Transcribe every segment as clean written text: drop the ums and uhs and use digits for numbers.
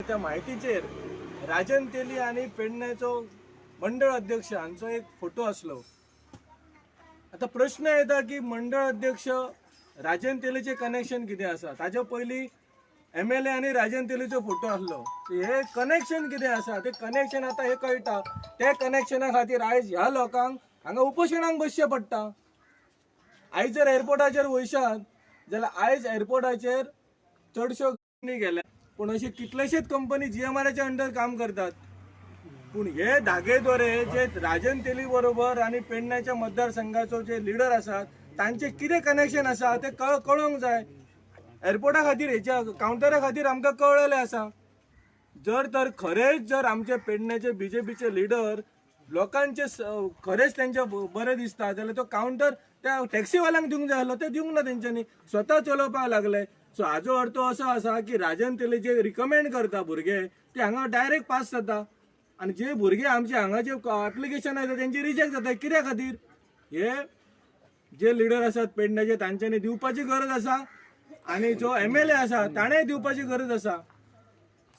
त्या माहितीचेर राजन तेली आणि पेडण्याचो मंडळ अध्यक्ष हांचो एक फोटो असलो। आता प्रश्न येता की मंडळ अध्यक्ष राजन तेलीचे कनेक्शन कितें आसा? ताज्या पयलीं MLA आणि राजन तेलीचो फोटो असलो। हे कनेक्शन कितें आसा? ते कनेक्शन आता हे कळटा। ते कनेक्शना खातीर आयज ह्या लोकांक हांगा उपोशणाक बसचें पडटा। आयज जर एअरपोर्टाचेर वयशात जाल्यार आयज एअरपोर्टाचेर चडश्यो कंपनी गेल्या, पूण अशी कितलेशेच कंपनी GMRच्या अंडर काम करतात। पूण हे धागेदोरे जे राजन तेली बरोबर आणि पेडण्याच्या मतदारसंघाचो जे लिडर आसात तांचे कितें कनेक्शन आसा ते कळोंक जाय। एअरपोर्टा खातीर हेच्या काउंटरा खातीर आमकां कळलेलें आसा। जर तर खरेंच जर आमचे पेडण्याचे BJPचे लिडर लोकांचे खरेंच त्यांचे बरें दिसता जाल्यार तो काउंटर त्या टॅक्सीवाल्यांक दिवंक जाय आसलो, ते दिवंक ना तेंच्यांनी, स्वता चलोवपाक लागले। सो हाजो अर्थ असो आसा की राजन तेली जे रिकमेंड करता भुरगे ते हांगा डायरेक्ट पास जाता आणि जे भुरगे आमचे हांगा जे ऍप्लिकेशन आसा तेंची रिजेक्ट जाता। कित्या खातीर? हे जे लिडर आसात पेडण्याचे तांच्यांनी दिवपाची गरज आसा आणि जो MLA आसा ताणें दिवपाची गरज आसा।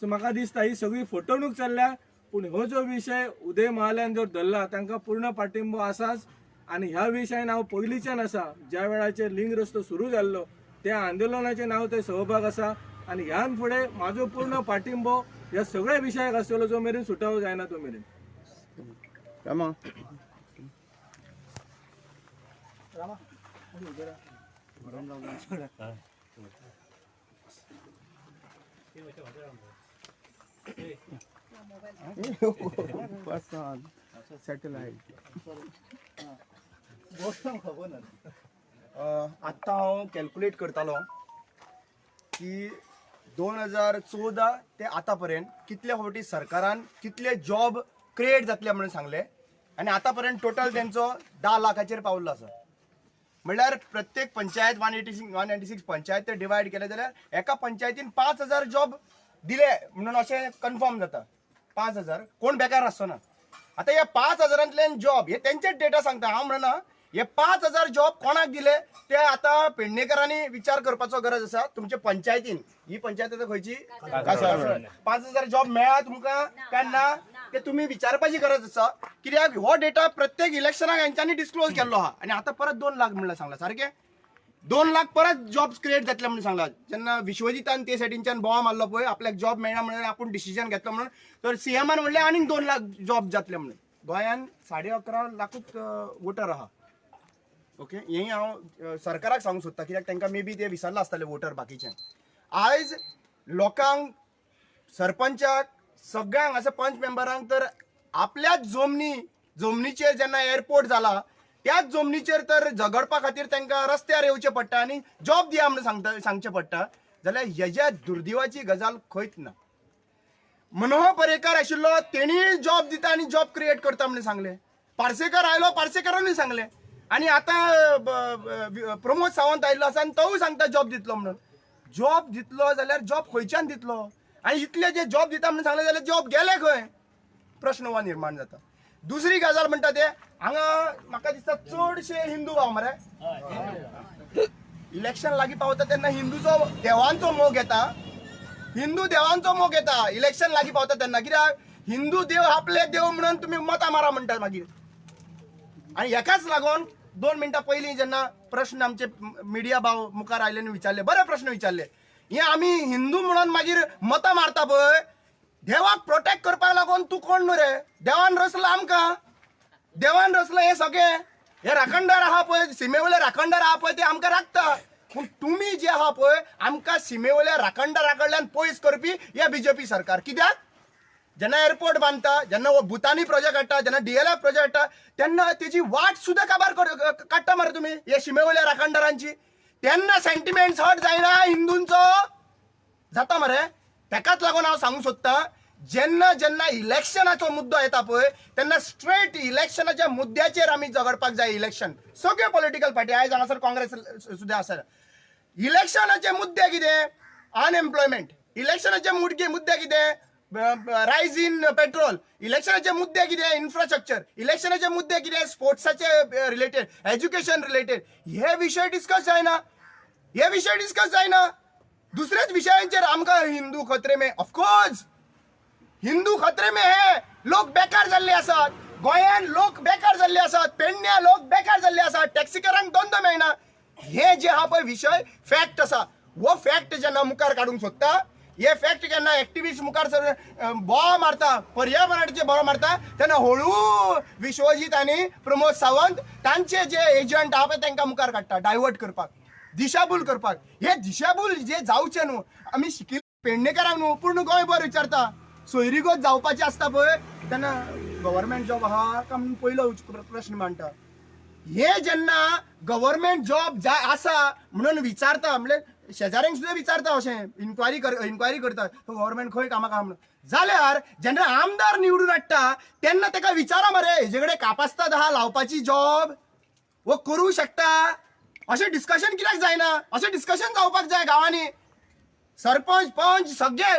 सो म्हाका दिसता ही सगळी फटवणूक चल्ल्या, पूण हो जो विषय उदय महाल्यान जर धरला तांकां पूर्ण पाठिंबो आसाच। आणि ह्या विशयान हांव पयलींच्यान आसा, ज्या वेळाचेर लिंक रस्तो सुरू जाल्लो त्या आंदोलनाचे नाव ते सहभाग आसा आणि ह्यान फुडें म्हाजो पूर्ण पाठिंबो ह्या सगळ्या विशयाक आसतलो जो मेरेन सुटावो जायना तो मेरेन। आत्ता हांव कॅल्क्युलेट करतालो की 2014 ते आतां पर्यंत कितले फावटी सरकारान कितले जॉब क्रिएट जातले म्हणून सांगले आणि आतां पर्यंत टोटल तेंचो 10 लाखाचेर पावल्लो आसा। म्हणल्यार प्रत्येक पंचायत 196 पंचायत ते डिवायड केले जाल्यार एका पंचायतीन 5000 जॉब दिले म्हणून अशें कन्फर्म जाता। 5000 कोण बेकार आसचो ना। आता या 5000तल्यान जॉब हे तेंचेच डेटा सांगता, हांव म्हणना। हे 5000 जॉब कोणाक दिले ते आता पेडणेकरांनी विचार करपाचो गरज आसा। तुमच्या पंचायतीन, ही पंचायत आतां खंयची, 5000 जॉब मेळ्ळा तुमकां काय ना ते तुम्ही विचारपाची गरज आसा। कित्याक हो डेटा प्रत्येक इलेक्शनाक हेंच्यांनी डिस्क्लोज केल्लो आहा आणि आता परत 2 लाख म्हणून सांगला, सारखे 2 लाख परत जॉब क्रिएट जातले म्हणून सांगला। जेन्ना विश्वजितान ते सायडींच्यान बोवा मारलो पळय, आपल्याक जॉब मेळना म्हणून आपूण डिसिजन घेतलो म्हणून, तर CMन म्हणलें आनीक 2 लाख जॉब जातले म्हणून। गोंयान 11.5 लाखूच वोटर आहा। ओके, हेंय हांव सरकाराक सांगूंक सोदता, कित्याक तांकां मे बी ते विसरला आसतले वोटर बाकीचे। आयज लोकांक, सरपंचाक, सगळ्यांक असं पंच मेंबरांक तर आपल्याच जमनीचेर जेन्ना एअरपोर्ट जाला त्याच जमनीचेर तर झगडपा खातीर तांकां रस्त्यार येवचें पडटा आणि जॉब दिया म्हणून सांगचें पडटा, जाल्यार हेज्या दुर्दैवाची गजाल खंयच ना। मनोहर पर्रीकर आशिल्लो, तेणी जॉब दिता आणि जॉब क्रिएट करता म्हणून सांगले। पार्सेकर आयलो, पार्सेकरांनी सांगले। आणि आता प्रमोद सावंत आयिल्लो आसा आनी तोय सांगता जॉब दितलो म्हणून। जॉब दितलो जाल्यार जॉब खंयच्यान दितलो? आणि इतले जे जॉब दिता म्हणून सांगले जाल्यार जॉब गेले खंय? प्रश्न हो निर्माण जाता। दुसरी गजाल म्हणटा ते हांगा म्हाका दिसता चडशे हिंदू भाव मरे। इलेक्शन लागीं पावता तेन्ना हिंदूचो देवांचो मोग येता, हिंदू देवांचो मोग येता इलेक्शन लागीं पावता तेन्ना। कित्याक हिंदू देव आपले देव म्हणून तुम्ही मतां मारा म्हणटा मागीर। आणि हेकाच लागून 2 मिनटां पयलीं जेन्ना प्रश्न आमचे मिडिया भाव मुखार आयले आनी विचारले, बरे प्रश्न विचारले। हे आमी हिंदू म्हणून मागीर मतां मारता पळय, देवाक प्रोटेक्ट करपाक लागून तूं कोण न्हू रे? देवान रचला आमकां, देवान रचला हे सगळे। हे राखणदार आहा पळय, सीमेवयले राखणदार आहा पळय, ते आमकां राखता। पूण तुमी जे आहा पळय आमकां सीमेवयल्या राखणदारा कडल्यान पयस करपी हे BJP सरकार। कित्याक जेन्ना एअरपोर्ट बांदता, जेन्ना भुतानी प्रोजेक्ट हाडटा, जेन्ना DLF प्रोजेक्ट हाडटा, तेन्ना तेजी वाट सुद्दां काबार काडटा मरे तुमी हे सीमेवयल्या राखणदारांची। तेन्ना सेंटिमेंट्स हर्ट जायना हिंदूंचो? जाता मरे। तेकाच लागून हांव सांगूंक सोदता, जेन्ना जेन्ना इलेक्शनाचो मुद्दो येता पळय तेन्ना स्ट्रेट इलेक्शनाच्या मुद्द्याचेर आमी झगडपाक जाय। इलेक्शन सगळे पॉलिटिकल पार्टी, आयज हांगासर काँग्रेस सुद्दां आसा, इलेक्शनाचे मुद्दे कितें? अनएम्प्लॉयमेंट। इलेक्शनाचे मुद्दे कितें? रायज इन पेट्रोल। इलेक्शनाचे मुद्दे कितें? इन्फ्रास्ट्रक्चर। इलेक्शनाचे मुद्दे कितें? स्पोर्ट्साचे रिलेटेड, एज्युकेशन रिलेटेड। हे विषय डिस्कस जायना, हे विषय डिस्कस जायना। दुसरेच विषयांचेर आमकां हिंदू खत्रे में, ऑफकोर्स हिंदू खत्रे में है, लोक बेकार जाल्ले आसात, गोंयान लोक बेकार जाल्ले आसात, पेडण्या लोक बेकार जाल्ले आसात, टॅक्सीकारांक धंदो मेळना. हे जे हा पळय विशय फॅक्ट आसा, वो फॅक्ट जेन्ना मुखार काडूंक सोदता, हे फॅक्ट केन्ना एक्टिविस्ट मुखार बोवाळ मारता, पर्यावरणाचे बोवाळ मारता, तेन्ना हळू विश्वजीत आनी प्रमोद सावंत तांचे जे एजंट आहा पळय तांकां मुखार काडटा डायवर्ट करपाक, दिशाभूल करपाक. हे दिशाभूल जे जावचे न्हू, आमी शिकिल्ले पेडणेकारांक न्हू पूर्ण गोंयभर विचारता. सोयरीगत जावपाचें आसता पळय तेन्ना गव्हर्मेंट जॉब आहा काय म्हणून पयलो प्रश्न मांडटा. हे जेन्ना गव्हर्मेंट जॉब जाय आसा म्हणून विचारता, म्हणजे शेजाऱ्यांक सुद्दां विचारता, अशें इन्क्वायरी करता गव्हर्मेंट खंय कामाक आहा म्हणून, जाल्यार जेन्ना आमदार निवडून हाडटा तेन्ना ताका विचारा मरे हेजे कडेन कापास्ताद आहा लावपाची जॉब, वो करूं शकता. अशें डिस्कशन कित्याक जायना? अशें डिस्कशन जावपाक जाय गांवांनी. सरपंच पंच सगळे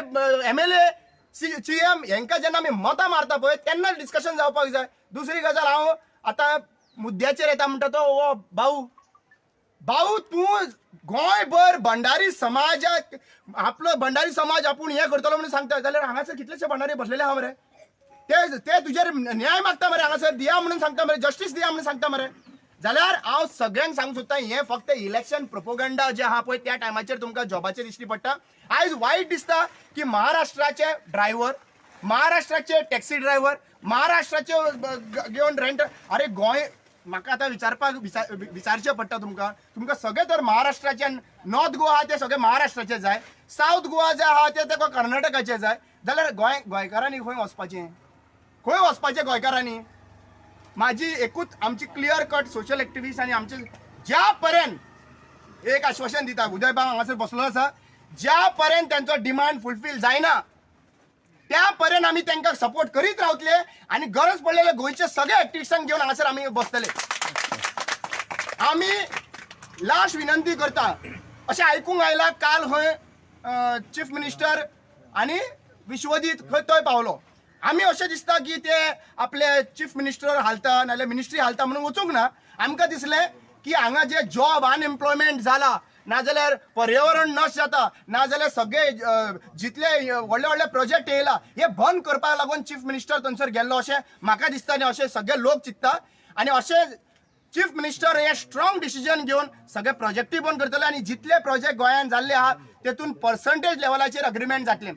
MLA CM हेंकां जेन्ना आमी मतां मारता पळय तेन्ना डिस्कशन जावपाक जाय. दुसरी गजाल हांव आतां मुद्द्याचेर येता म्हणटा तो हो भाऊ तूं गोंयभर भंडारी समाजाक आपलो भंडारी समाज आपूण हे करतलो म्हणून सांगता, जाल्यार हांगासर कितलेशे भंडारी बसलेले आहा मरे, ते तुजेर न्याय मागता मरे, हांगासर दिया म्हणून सांगता मरे, जस्टीस दिया म्हणून सांगता मरे. जाल्यार हांव सगळ्यांक सांगूंक सोदता, हे फक्त इलेक्शन प्रोपोगंडा जे आहा पळय त्या टायमाचेर तुमकां जॉबाचेर दिश्टी पडटा. आयज वायट दिसता की महाराष्ट्राचे ड्रायव्हर, महाराष्ट्राचे टॅक्सी ड्रायव्हर, महाराष्ट्राचे घेवन रेंट, अरे गोंय म्हाका आतां विचारचें पडटा तुमकां सगळे तर महाराष्ट्राचे नॉर्थ गोवा आहा ते सगळे महाराष्ट्राचे जाय, साऊथ गोवा जे आहा ते कर्नाटकाचे जाय, जाल्यार गोंयकारांनी खंय वचपाचें गोंयकारांनी. माझी एकूच आमची क्लियर कट सोशल एक्टिव्हिस्ट आनी आमचे ज्या पर्यंत एक आश्वासन दिता, उदय बाब हांगासर बसलो आसा, ज्या पर्यंत त्यांचो डिमांड फुलफील जायना त्या पर्यंत आमी तांकां सपोर्ट करीत रावतले आणि गरज पडलेले गोंयचे सगळे एक्टिव्हिस्टांक घेवन हांगासर आमी बसतले. आमी लास्ट विनंती करता, अशें आयकूंक आयला काल खंय चीफ मिनिस्टर आनी विश्वजीत खंय थंय पावलो. आमी अशें दिसता की ते आपले चीफ मिनिस्टर हालता नाल्यार मिनिस्ट्री हालता म्हणून वचूंक ना. आमकां दिसलें की हांगा जे जॉब अनएम्प्लॉयमेंट जाला, नाजाल्यार पर्यावरण नश्ट जाता, नाजाल्यार सगळे जितले व्हडले व्हडले प्रोजेक्ट येयला हे बंद करपाक लागून चीफ मिनिस्टर थंयसर गेल्लो अशें म्हाका दिसता आनी अशें सगळे लोक चिंतता. आनी अशें चीफ मिनिस्टर हे स्ट्रॉंग डिसिजन घेवन सगळे प्रोजेक्टी बंद करतले आनी जितले प्रोजेक्ट गोंयांत जाल्ले आहा तेतून पर्संटेज लेवलाचेर अग्रीमेंट जातले.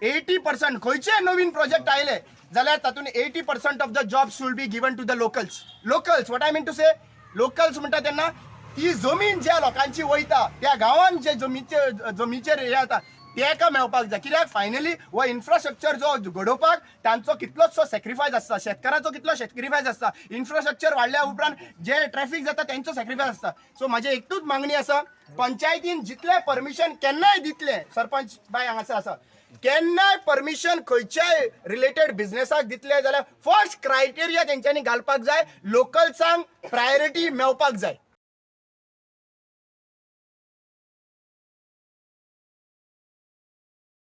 80% खंयचे नवीन प्रोजेक्ट आयले जाल्यार तातूंत 80% of the jobs will be given to the locals. What I mean to say, locals म्हणटा तेन्ना ती जमीन ज्या लोकांची वयता त्या गांवांत जे जमीचेर हे जाता तेका मेळपाक जाय. कित्याक फायनली हो इन्फ्रास्ट्रक्चर जो घडोवपाक तांचो कितलोसो सॅक्रिफायस आसता, शेतकाराचो कितलो सॅक्रिफायस आसता, इन्फ्रास्ट्रक्चर वाडल्या उपरांत जे ट्रॅफिक जाता तेंचो सॅक्रिफायस आसता. सो म्हाजी एकूच मागणी आसा, पंचायतीन जितले परमिशन केन्नाय दितले, सरपंच बाय हांगासर आसा, केन्नाय परमिशन खंयच्याय रिलेटेड बिझनेसाक दितले जाल्यार फर्स्ट क्रायटेरिया तेंच्यांनी घालपाक जाय, लोकल्सांक प्रायोरिटी मेळपाक जाय.